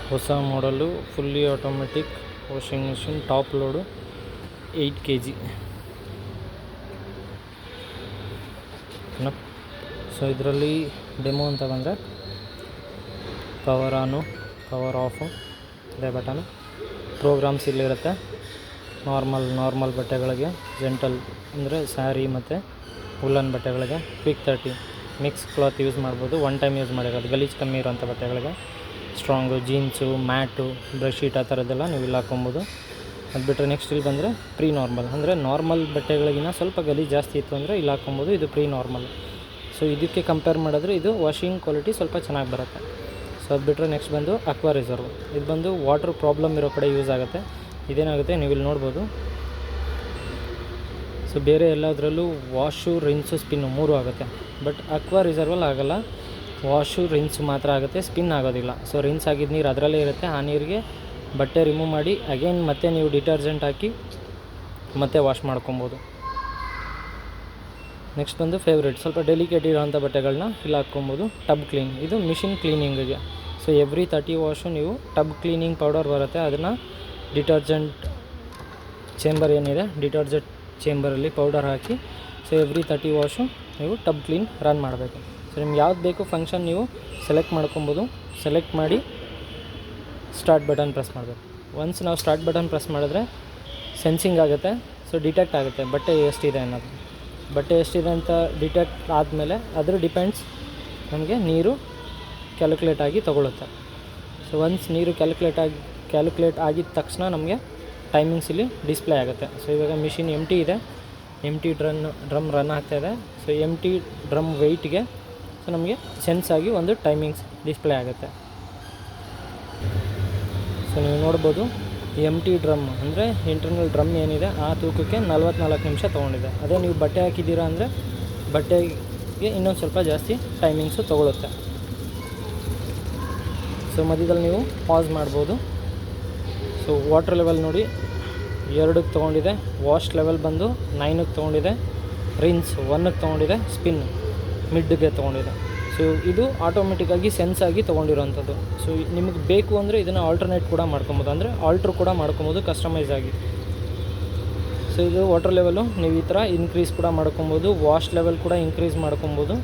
ಹೊಸ ಮಾಡಲು fully automatic washing machine, top load 8 kg. So ಇದರಲ್ಲಿ ಡೆಮೋ ಅಂತ ಬಂದರೆ ಪವರ್ ಆನು, ಪವರ್ ಆಫು, ಇದೇ ಬಟನು. ಪ್ರೋಗ್ರಾಮ್ಸ್ ಇಲ್ಲಿರುತ್ತೆ. ನಾರ್ಮಲ್ ಬಟ್ಟೆಗಳಿಗೆ, ಜೆಂಟಲ್ ಅಂದರೆ ಸ್ಯಾರಿ ಮತ್ತು ವುಲ್ಲನ್ ಬಟ್ಟೆಗಳಿಗೆ, ಕ್ವಿಕ್ 30 ಮಿಕ್ಸ್ ಕ್ಲಾತ್ ಯೂಸ್ ಮಾಡ್ಬೋದು. ಒನ್ ಟೈಮ್ ಯೂಸ್ ಮಾಡಿರೋದು, ಗಲೀಜು ಕಮ್ಮಿ ಇರೋಂಥ ಬಟ್ಟೆಗಳಿಗೆ. Strong, jeans, mat, brush sheet ಆ ಥರದ್ದೆಲ್ಲ ನೀವು ಇಲ್ಲಿ ಹಾಕ್ಕೊಬೋದು. ಅದು ಬಿಟ್ಟರೆ ನೆಕ್ಸ್ಟ್ ಇಲ್ಲಿ ಬಂದರೆ ಪ್ರೀ ನಾರ್ಮಲ್, ಅಂದರೆ ನಾರ್ಮಲ್ ಬಟ್ಟೆಗಳಿಗಿನ ಸ್ವಲ್ಪ ಗಲೀಜು ಜಾಸ್ತಿ ಇತ್ತು ಅಂದರೆ ಇಲ್ಲಿ ಹಾಕ್ಕೊಬೋದು. ಇದು ಪ್ರೀ ನಾರ್ಮಲ್. ಸೊ ಇದಕ್ಕೆ ಕಂಪೇರ್ ಮಾಡಿದ್ರೆ ಇದು ವಾಷಿಂಗ್ ಕ್ವಾಲಿಟಿ ಸ್ವಲ್ಪ ಚೆನ್ನಾಗಿ ಬರುತ್ತೆ. ಸೊ ಅದು ಬಿಟ್ಟರೆ ನೆಕ್ಸ್ಟ್ ಬಂದು ಅಕ್ವಾ ರಿಸರ್ವ್. ಇದು ಬಂದು ವಾಟ್ರ್ ಪ್ರಾಬ್ಲಮ್ ಇರೋ ಕಡೆ ಯೂಸ್ ಆಗುತ್ತೆ. ಇದೇನಾಗುತ್ತೆ ನೀವು ಇಲ್ಲಿ ನೋಡ್ಬೋದು. ಸೊ ಬೇರೆ ಎಲ್ಲದರಲ್ಲೂ ವಾಶು, ರಿನ್ಸು, ಸ್ಪಿನ್ನು 3 ಆಗುತ್ತೆ. ಬಟ್ ಅಕ್ವಾ ರಿಸರ್ವಲ್ಲಿ ಆಗೋಲ್ಲ. ವಾಶು, ರಿನ್ಸು ಮಾತ್ರ ಆಗುತ್ತೆ, ಸ್ಪಿನ್ ಆಗೋದಿಲ್ಲ. ಸೊ ರಿನ್ಸ್ ಆಗಿದ್ದ ನೀರು ಅದರಲ್ಲೇ ಇರುತ್ತೆ. ಆ ನೀರಿಗೆ ಬಟ್ಟೆ ರಿಮೂವ್ ಮಾಡಿ ಅಗೇನ್ ಮತ್ತೆ ನೀವು ಡಿಟರ್ಜೆಂಟ್ ಹಾಕಿ ಮತ್ತೆ ವಾಶ್ ಮಾಡ್ಕೊಬೋದು. ನೆಕ್ಸ್ಟ್ ಬಂದು ಫೇವ್ರೇಟ್, ಸ್ವಲ್ಪ ಡೆಲಿಕೇಟ್ ಇರೋಂಥ ಬಟ್ಟೆಗಳನ್ನ ಇಲ್ಲಿ ಹಾಕ್ಕೊಬೋದು. ಟಬ್ ಕ್ಲೀನ್, ಇದು ಮಿಷಿನ್ ಕ್ಲೀನಿಂಗಿಗೆ. ಸೊ ಎವ್ರಿ 30 ವಾಶು ನೀವು ಟಬ್ ಕ್ಲೀನಿಂಗ್ ಪೌಡರ್ ಬರುತ್ತೆ, ಅದನ್ನು ಡಿಟರ್ಜೆಂಟ್ ಚೇಂಬರ್ ಏನಿದೆ, ಡಿಟರ್ಜೆಂಟ್ ಚೇಂಬರಲ್ಲಿ ಪೌಡರ್ ಹಾಕಿ ಸೊ ಎವ್ರಿ 30 ವಾಶು ನೀವು ಟಬ್ ಕ್ಲೀನ್ ರನ್ ಮಾಡಬೇಕು. ಸೊ ನಿಮ್ಗೆ ಯಾವ್ದು ಬೇಕು ಫಂಕ್ಷನ್ ನೀವು ಸೆಲೆಕ್ಟ್ ಮಾಡ್ಕೊಬೋದು. ಸೆಲೆಕ್ಟ್ ಮಾಡಿ ಸ್ಟಾರ್ಟ್ ಬಟನ್ ಪ್ರೆಸ್ ಮಾಡಬೇಕು. ಒನ್ಸ್ ನಾವು ಸ್ಟಾರ್ಟ್ ಬಟನ್ ಪ್ರೆಸ್ ಮಾಡಿದ್ರೆ ಸೆನ್ಸಿಂಗ್ ಆಗುತ್ತೆ. ಸೊ ಡಿಟೆಕ್ಟ್ ಆಗುತ್ತೆ ಬಟ್ಟೆ ಎಷ್ಟಿದೆ ಅನ್ನೋದು. ಬಟ್ಟೆ ಎಷ್ಟಿದೆ ಅಂತ ಡಿಟೆಕ್ಟ್ ಆದಮೇಲೆ ಅದ್ರ ಡಿಪೆಂಡ್ಸ್ ನಮಗೆ ನೀರು ಕ್ಯಾಲ್ಕುಲೇಟ್ ಆಗಿ ತೊಗೊಳುತ್ತೆ. ಸೊ ಒನ್ಸ್ ನೀರು ಕ್ಯಾಲ್ಕುಲೇಟ್ ಆಗಿದ ತಕ್ಷಣ ನಮಗೆ ಟೈಮಿಂಗ್ಸ್ ಇಲ್ಲಿ ಡಿಸ್ಪ್ಲೇ ಆಗುತ್ತೆ. ಸೊ ಇವಾಗ ಮಿಷಿನ್ ಎಂಟಿ ಇದೆ, ಎಂಟಿ ಡ್ರಮ್ ರನ್ ಆಗ್ತಾಯಿದೆ. ಸೊ ಎಂಟಿ ಡ್ರಮ್ ವೆಯ್ಟ್ಗೆ ಸೊ ನಮಗೆ ಸೆನ್ಸ್ ಆಗಿ ಒಂದು ಟೈಮಿಂಗ್ಸ್ ಡಿಸ್ಪ್ಲೇ ಆಗುತ್ತೆ. ಸೊ ನೀವು ನೋಡ್ಬೋದು ಎಂಟಿ ಡ್ರಮ್ ಅಂದರೆ ಇಂಟರ್ನಲ್ ಡ್ರಮ್ ಏನಿದೆ ಆ ತೂಕಕ್ಕೆ 44 ನಿಮಿಷ ತೊಗೊಂಡಿದೆ. ಅದೇ ನೀವು ಬಟ್ಟೆ ಹಾಕಿದ್ದೀರಾ ಅಂದರೆ ಬಟ್ಟೆಗೆ ಇನ್ನೊಂದು ಸ್ವಲ್ಪ ಜಾಸ್ತಿ ಟೈಮಿಂಗ್ಸು ತೊಗೊಳುತ್ತೆ. ಸೊ ಮಧ್ಯದಲ್ಲಿ ನೀವು ಪಾಸ್ ಮಾಡ್ಬೋದು. ಸೊ ವಾಟರ್ ಲೆವೆಲ್ ನೋಡಿ 2ಕ್ಕೆ ತೊಗೊಂಡಿದೆ, ವಾಶ್ ಲೆವೆಲ್ ಬಂದು 9ಕ್ಕೆ ತೊಗೊಂಡಿದೆ, ರಿನ್ಸ್ 1ಕ್ಕೆ ತೊಗೊಂಡಿದೆ, ಸ್ಪಿನ್ ಮಿಡ್ಗೆ ತೊಗೊಂಡಿದೆ. ಸೊ ಇದು ಆಟೋಮೆಟಿಕ್ಕಾಗಿ ಸೆನ್ಸ್ ಆಗಿ ತೊಗೊಂಡಿರೋಂಥದ್ದು. ಸೊ ನಿಮಗೆ ಬೇಕು ಅಂದರೆ ಇದನ್ನು ಆಲ್ಟರ್ನೇಟ್ ಕೂಡ ಮಾಡ್ಕೊಬೋದು, ಅಂದರೆ ಆಲ್ಟ್ರ್ ಕೂಡ ಮಾಡ್ಕೊಬೋದು ಕಸ್ಟಮೈಸ್ ಆಗಿ. ಸೊ ಇದು ವಾಟರ್ ಲೆವೆಲು ನೀವು ಈ ಥರ ಇನ್ಕ್ರೀಸ್ ಕೂಡ ಮಾಡ್ಕೊಬೋದು. ವಾಶ್ ಲೆವೆಲ್ ಕೂಡ ಇನ್ಕ್ರೀಸ್ ಮಾಡ್ಕೊಬೋದು.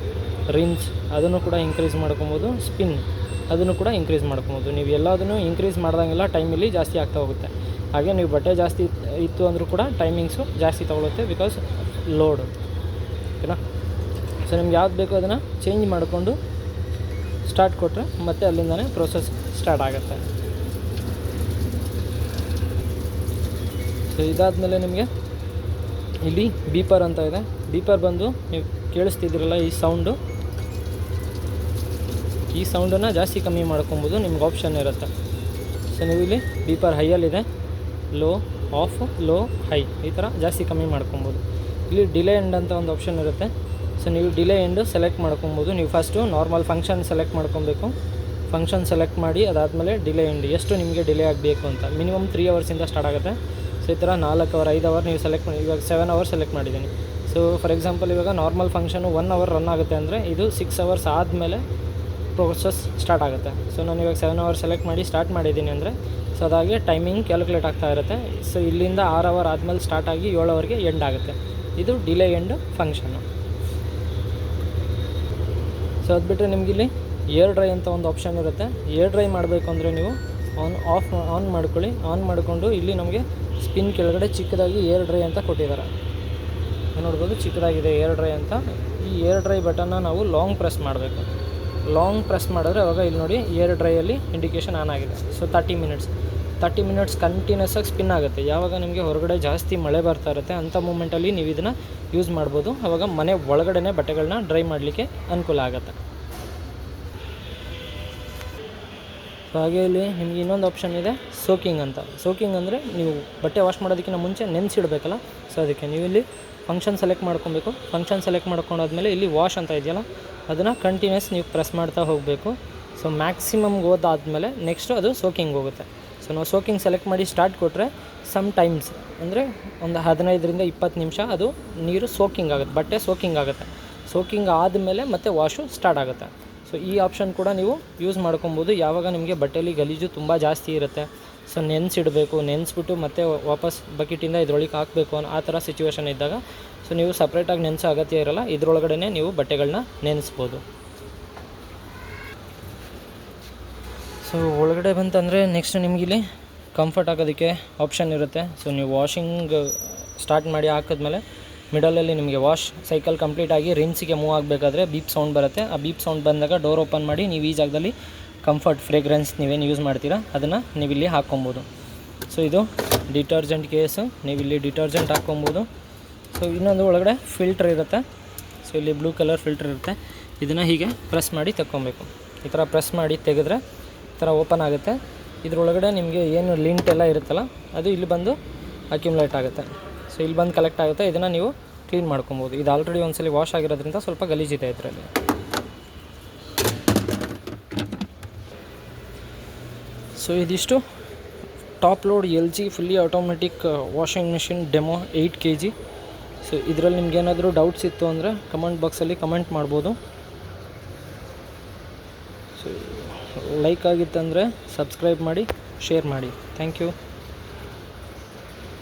ರಿನ್ಸ್ ಅದನ್ನು ಕೂಡ ಇನ್ಕ್ರೀಸ್ ಮಾಡ್ಕೊಬೋದು. ಸ್ಪಿನ್ ಅದನ್ನು ಕೂಡ ಇನ್ಕ್ರೀಸ್ ಮಾಡ್ಕೊಬೋದು. ನೀವು ಎಲ್ಲದನ್ನು ಇನ್ಕ್ರೀಸ್ ಮಾಡ್ದಂಗೆಲ್ಲ ಟೈಮಲ್ಲಿ ಜಾಸ್ತಿ ಆಗ್ತಾ ಹೋಗುತ್ತೆ. ಹಾಗೆ ನೀವು ಬಟ್ಟೆ ಜಾಸ್ತಿ ಇತ್ತು ಅಂದರೂ ಕೂಡ ಟೈಮಿಂಗ್ಸು ಜಾಸ್ತಿ ತೊಗೊಳುತ್ತೆ, ಬಿಕಾಸ್ ಲೋಡು. ಓಕೆನಾ. ಸೊ ನಿಮ್ಗೆ ಯಾವ್ದು ಬೇಕೋ ಅದನ್ನು ಚೇಂಜ್ ಮಾಡಿಕೊಂಡು ಸ್ಟಾರ್ಟ್ ಕೊಟ್ಟರೆ ಮತ್ತೆ ಅಲ್ಲಿಂದನೇ ಪ್ರೋಸೆಸ್ ಸ್ಟಾರ್ಟ್ ಆಗುತ್ತೆ. ಸೊ ಇದಾದಮೇಲೆ ನಿಮಗೆ ಇಲ್ಲಿ ಬೀಪರ್ ಅಂತ ಇದೆ. ಬೀಪರ್ ಬಂದು ನೀವು ಕೇಳಿಸ್ತಿದ್ದೀರಲ್ಲ ಈ ಸೌಂಡು, ಈ ಸೌಂಡನ್ನು ಜಾಸ್ತಿ ಕಮ್ಮಿ ಮಾಡ್ಕೊಬೋದು, ನಿಮ್ಗೆ ಆಪ್ಷನ್ ಇರುತ್ತೆ. ಸೊ ನೀವು ಇಲ್ಲಿ ಬೀಪರ್ ಹೈಯಲ್ಲಿದೆ, ಲೋ, ಆಫ್, ಲೋ, ಹೈ ಈ ಥರ ಜಾಸ್ತಿ ಕಮ್ಮಿ ಮಾಡ್ಕೊಬೋದು. ಇಲ್ಲಿ ಡಿಲೇ ಎಂಡ್ ಅಂತ ಒಂದು ಆಪ್ಷನ್ ಇರುತ್ತೆ. ಸೊ ನೀವು ಡಿಲೇ ಎಂಡು ಸೆಲೆಕ್ಟ್ ಮಾಡ್ಕೊಬೋದು. ನೀವು ಫಸ್ಟು ನಾರ್ಮಲ್ ಫಂಕ್ಷನ್ ಸೆಲೆಕ್ಟ್ ಮಾಡ್ಕೊಬೇಕು. ಫಂಕ್ಷನ್ ಸೆಲೆಕ್ಟ್ ಮಾಡಿ ಅದಾದಮೇಲೆ ಡಿಲೇ ಎಂಡ್ ಎಷ್ಟು ನಿಮಗೆ ಡಿಲೇ ಆಗಬೇಕು ಅಂತ. ಮಿನಿಮಮ್ 3 ಅವರ್ಸಿಂದ ಸ್ಟಾರ್ಟ್ ಆಗುತ್ತೆ. ಸೊ ಈ ಥರ 4 ಅವರ್ 5 ಅವರ್ ನೀವು ಸೆಲೆಕ್ಟ್ ಮಾಡಿ. ಇವಾಗ 7 ಅವರ್ ಸೆಲೆಕ್ಟ್ ಮಾಡಿದ್ದೀನಿ. ಸೊ ಫಾರ್ ಎಕ್ಸಾಂಪಲ್ ಇವಾಗ ನಾರ್ಮಲ್ ಫಂಕ್ಷನು 1 ಅವರ್ ರನ್ ಆಗುತ್ತೆ ಅಂದರೆ ಇದು 6 ಅವರ್ಸ್ ಆದಮೇಲೆ ಪ್ರೋಸೆಸ್ ಸ್ಟಾರ್ಟ್ ಆಗುತ್ತೆ. ಸೊ ನಾನು ಇವಾಗ 7 ಅವರ್ ಸೆಲೆಕ್ಟ್ ಮಾಡಿ ಸ್ಟಾರ್ಟ್ ಮಾಡಿದ್ದೀನಿ ಅಂದರೆ ಸೊ ಅದಾಗೆ ಟೈಮಿಂಗ್ ಕ್ಯಾಲ್ಕುಲೇಟ್ ಆಗ್ತಾ ಇರುತ್ತೆ. ಸೊ ಇಲ್ಲಿಂದ 6 ಅವರ್ ಆದಮೇಲೆ ಸ್ಟಾರ್ಟ್ ಆಗಿ 7 ಅವರ್ಗೆ ಎಂಡ್ ಆಗುತ್ತೆ. ಇದು ಡಿಲೇ ಎಂಡ್ ಫಂಕ್ಷನ್ನು. ಸೊ ಅದು ಬಿಟ್ಟರೆ ನಿಮಗಿಲ್ಲಿ ಏರ್ ಡ್ರೈ ಅಂತ ಒಂದು ಆಪ್ಷನ್ ಇರುತ್ತೆ. ಏರ್ ಡ್ರೈ ಮಾಡಬೇಕು ಅಂದರೆ ನೀವು ಆನ್ ಮಾಡ್ಕೊಳ್ಳಿ. ಆನ್ ಮಾಡಿಕೊಂಡು ಇಲ್ಲಿ ನಮಗೆ ಸ್ಪಿನ್ ಕೆಳಗಡೆ ಚಿಕ್ಕದಾಗಿ ಏರ್ ಡ್ರೈ ಅಂತ ಕೊಟ್ಟಿದ್ದಾರೆ. ನೋಡ್ಬೋದು ಚಿಕ್ಕದಾಗಿದೆ ಏರ್ ಡ್ರೈ ಅಂತ. ಈ ಏರ್ ಡ್ರೈ ಬಟನ್ನ ನಾವು ಲಾಂಗ್ ಪ್ರೆಸ್ ಮಾಡಬೇಕು. ಲಾಂಗ್ ಪ್ರೆಸ್ ಮಾಡಿದ್ರೆ ಅವಾಗ ಇಲ್ಲಿ ನೋಡಿ ಏರ್ ಡ್ರೈಯಲ್ಲಿ ಇಂಡಿಕೇಷನ್ ಆನ್ ಆಗಿದೆ. ಸೊ 30 ಮಿನಿಟ್ಸ್ ಕಂಟಿನ್ಯೂಸ್ ಆಗಿ ಸ್ಪಿನ್ ಆಗುತ್ತೆ. ಯಾವಾಗ ನಿಮಗೆ ಹೊರಗಡೆ ಜಾಸ್ತಿ ಮಳೆ ಬರ್ತಾ ಇರುತ್ತೆ ಅಂಥ ಮೂಮೆಂಟಲ್ಲಿ ನೀವು ಇದನ್ನು ಯೂಸ್ ಮಾಡ್ಬೋದು. ಆವಾಗ ಮನೆ ಒಳಗಡೆ ಬಟ್ಟೆಗಳನ್ನ ಡ್ರೈ ಮಾಡಲಿಕ್ಕೆ ಅನುಕೂಲ ಆಗುತ್ತೆ. ಸೊ ಹಾಗೆ ಇಲ್ಲಿ ನಿಮಗೆ ಇನ್ನೊಂದು ಆಪ್ಷನ್ ಇದೆ, ಸೋಕಿಂಗ್ ಅಂತ. ಸೋಕಿಂಗ್ ಅಂದರೆ ನೀವು ಬಟ್ಟೆ ವಾಶ್ ಮಾಡೋದಕ್ಕಿಂತ ಮುಂಚೆ ನೆನೆಸಿಡಬೇಕಲ್ಲ. ಸೊ ಅದಕ್ಕೆ ನೀವು ಇಲ್ಲಿ ಫಂಕ್ಷನ್ ಸೆಲೆಕ್ಟ್ ಮಾಡ್ಕೊಬೇಕು. ಫಂಕ್ಷನ್ ಸೆಲೆಕ್ಟ್ ಮಾಡ್ಕೊಂಡಾದ್ಮೇಲೆ ಇಲ್ಲಿ ವಾಶ್ ಅಂತ ಇದೆಯಲ್ಲ ಅದನ್ನು ಕಂಟಿನ್ಯೂಸ್ ನೀವು ಪ್ರೆಸ್ ಮಾಡ್ತಾ ಹೋಗಬೇಕು. ಸೊ ಮ್ಯಾಕ್ಸಿಮಮ್ಗೆ ಹೋದಾದ್ಮೇಲೆ ನೆಕ್ಸ್ಟು ಅದು ಸೋಕಿಂಗ್ ಹೋಗುತ್ತೆ. ಸೊ ನಾವು ಸೋಕಿಂಗ್ ಸೆಲೆಕ್ಟ್ ಮಾಡಿ ಸ್ಟಾರ್ಟ್ ಕೊಟ್ಟರೆ ಸಮ್ ಟೈಮ್ಸ್ ಅಂದರೆ ಒಂದು 15ರಿಂದ 20 ನಿಮಿಷ ಅದು ನೀರು ಸೋಕಿಂಗ್ ಆಗುತ್ತೆ, ಬಟ್ಟೆ ಸೋಕಿಂಗ್ ಆಗುತ್ತೆ. ಸೋಕಿಂಗ್ ಆದಮೇಲೆ ಮತ್ತೆ ವಾಶು ಸ್ಟಾರ್ಟ್ ಆಗುತ್ತೆ. ಸೊ ಈ ಆಪ್ಷನ್ ಕೂಡ ನೀವು ಯೂಸ್ ಮಾಡ್ಕೊಬೋದು ಯಾವಾಗ ನಿಮಗೆ ಬಟ್ಟೆಯಲ್ಲಿ ಗಲೀಜು ತುಂಬ ಜಾಸ್ತಿ ಇರುತ್ತೆ. ಸೊ ನೆನೆಸಿಡಬೇಕು, ನೆನೆಸ್ಬಿಟ್ಟು ಮತ್ತೆ ವಾಪಸ್ ಬಕೆಟಿಂದ ಇದ್ರೊಳಗೆ ಹಾಕಬೇಕು ಆ ಥರ ಸಿಚುವೇಷನ್ ಇದ್ದಾಗ ಸೊ ನೀವು ಸಪ್ರೇಟಾಗಿ ನೆನೆಸೋ ಅಗತ್ಯ ಇರೋಲ್ಲ, ಇದರೊಳಗಡೆ ನೀವು ಬಟ್ಟೆಗಳನ್ನ ನೆನೆಸ್ಬೋದು. ಸೊ ಒಳಗಡೆ ಬಂತಂದರೆ ನೆಕ್ಸ್ಟ್ ನಿಮಗಿಲ್ಲಿ ಕಂಫರ್ಟ್ ಆಗೋದಕ್ಕೆ ಆಪ್ಷನ್ ಇರುತ್ತೆ. ಸೊ ನೀವು ವಾಷಿಂಗ್ ಸ್ಟಾರ್ಟ್ ಮಾಡಿ ಹಾಕಿದ್ಮೇಲೆ ಮಿಡಲಲ್ಲಿ ನಿಮಗೆ ವಾಶ್ ಸೈಕಲ್ ಕಂಪ್ಲೀಟ್ ಆಗಿ ರಿನ್ಸಿಗೆ ಮೂವ್ ಆಗಬೇಕಾದ್ರೆ ಬೀಪ್ ಸೌಂಡ್ ಬರುತ್ತೆ. ಆ ಬೀಪ್ ಸೌಂಡ್ ಬಂದಾಗ ಡೋರ್ ಓಪನ್ ಮಾಡಿ ನೀವು ಈ ಜಾಗದಲ್ಲಿ ಕಂಫರ್ಟ್ ಫ್ರೇಗ್ರೆನ್ಸ್ ನೀವೇನು ಯೂಸ್ ಮಾಡ್ತೀರಾ ಅದನ್ನು ನೀವಿಲ್ಲಿ ಹಾಕ್ಕೊಬೋದು. ಸೊ ಇದು ಡಿಟರ್ಜೆಂಟ್ ಕೇಸು, ನೀವಿಲ್ಲಿ ಡಿಟರ್ಜೆಂಟ್ ಹಾಕ್ಕೊಬೋದು. ಸೊ ಇನ್ನೊಂದು ಒಳಗಡೆ ಫಿಲ್ಟ್ರ್ ಇರುತ್ತೆ. ಸೊ ಇಲ್ಲಿ ಬ್ಲೂ ಕಲರ್ ಫಿಲ್ಟ್ರ್ ಇರುತ್ತೆ. ಇದನ್ನು ಹೀಗೆ ಪ್ರೆಸ್ ಮಾಡಿ ತಗೊಬೇಕು. ಈ ಥರ ಪ್ರೆಸ್ ಮಾಡಿ ತೆಗೆದ್ರೆ ಈ ಥರ ಓಪನ್ ಆಗುತ್ತೆ. ಇದರೊಳಗಡೆ ನಿಮಗೆ ಏನು ಲಿಂಟ್ ಎಲ್ಲ ಇರುತ್ತಲ್ಲ ಅದು ಇಲ್ಲಿ ಬಂದು ಅಕ್ಯುಮುಲೇಟ್ ಆಗುತ್ತೆ. ಸೊ ಇಲ್ಲಿ ಬಂದು ಕಲೆಕ್ಟ್ ಆಗುತ್ತೆ. ಇದನ್ನು ನೀವು ಕ್ಲೀನ್ ಮಾಡ್ಕೊಬೋದು. ಇದು ಆಲ್ರೆಡಿ ಒಂದ್ಸಲ ವಾಶ್ ಆಗಿರೋದ್ರಿಂದ ಸ್ವಲ್ಪ ಗಲೀಜಿದೆ ಇದರಲ್ಲಿ. ಸೊ ಇದಿಷ್ಟು top load LG fully automatic washing machine demo 8 kg. So ಇದರಲ್ಲಿ ನಿಮ್ಗೇನಾದರೂ ಡೌಟ್ಸ್ ಇತ್ತು ಅಂದರೆ ಕಮೆಂಟ್ ಬಾಕ್ಸಲ್ಲಿ ಕಮೆಂಟ್ ಮಾಡ್ಬೋದು. ಸೊ ಲೈಕ್ ಆಗಿತ್ತಂದರೆ ಸಬ್ಸ್ಕ್ರೈಬ್ ಮಾಡಿ, ಶೇರ್ ಮಾಡಿ. Thank you.